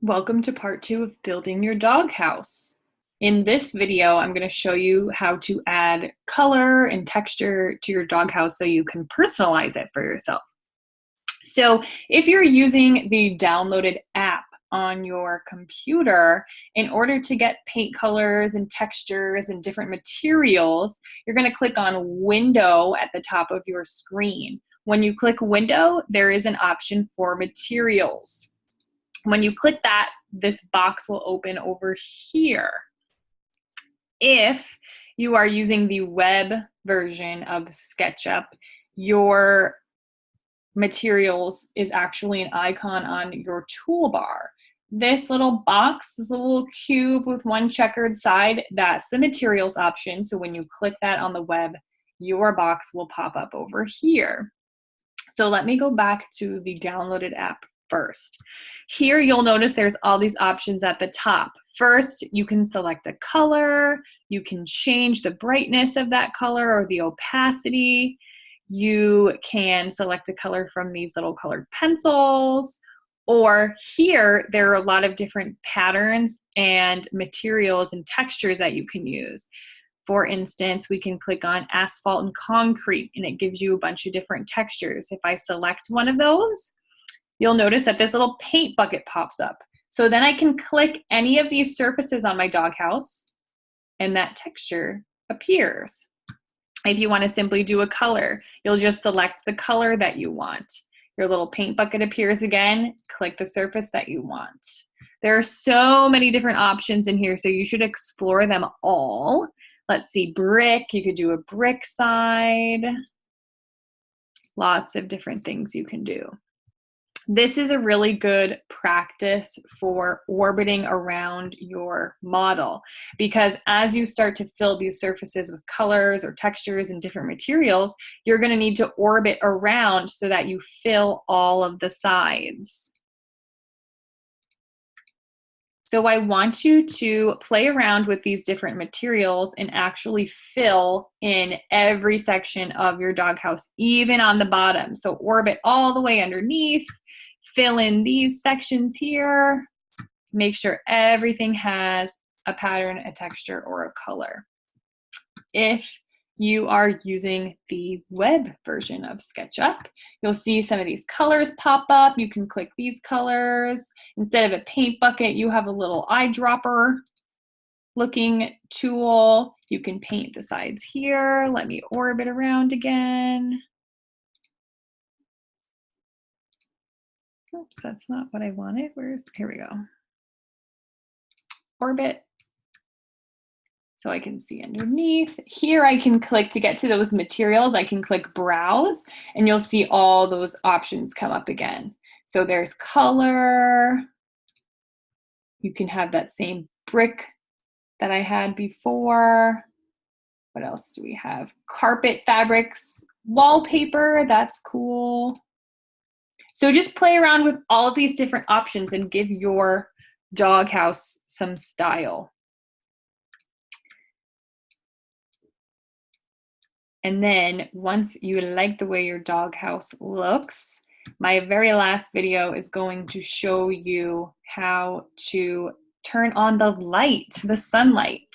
Welcome to part 2 of building your doghouse. In this video, I'm going to show you how to add color and texture to your doghouse so you can personalize it for yourself. So if you're using the downloaded app on your computer, in order to get paint colors and textures and different materials, you're going to click on Window at the top of your screen. When you click Window, there is an option for materials. When you click that, this box will open over here. If you are using the web version of SketchUp, your materials is actually an icon on your toolbar. This little box, this little cube with one checkered side, that's the materials option. So when you click that on the web, your box will pop up over here. So let me go back to the downloaded app first. Here you'll notice there's all these options at the top. First, you can select a color, you can change the brightness of that color or the opacity. You can select a color from these little colored pencils, or here there are a lot of different patterns and materials and textures that you can use. For instance, we can click on asphalt and concrete and it gives you a bunch of different textures. If I select one of those, you'll notice that this little paint bucket pops up. So then I can click any of these surfaces on my doghouse and that texture appears. If you want to simply do a color, you'll just select the color that you want. Your little paint bucket appears again, click the surface that you want. There are so many different options in here, so you should explore them all. Let's see, brick, you could do a brick side. Lots of different things you can do. This is a really good practice for orbiting around your model, because as you start to fill these surfaces with colors or textures and different materials, you're going to need to orbit around so that you fill all of the sides. So I want you to play around with these different materials and actually fill in every section of your doghouse, even on the bottom. So orbit all the way underneath, fill in these sections here, make sure everything has a pattern, a texture, or a color. If you are using the web version of SketchUp, you'll see some of these colors pop up. You can click these colors. Instead of a paint bucket, you have a little eyedropper looking tool. You can paint the sides here. Let me orbit around again. Oops, that's not what I wanted. Here we go. Orbit. So I can see underneath. Here I can click to get to those materials. I can click browse and you'll see all those options come up again. So there's color. You can have that same brick that I had before. What else do we have? Carpet fabrics, wallpaper, that's cool. So just play around with all of these different options and give your doghouse some style. And then once you like the way your doghouse looks, my very last video is going to show you how to turn on the light, the sunlight.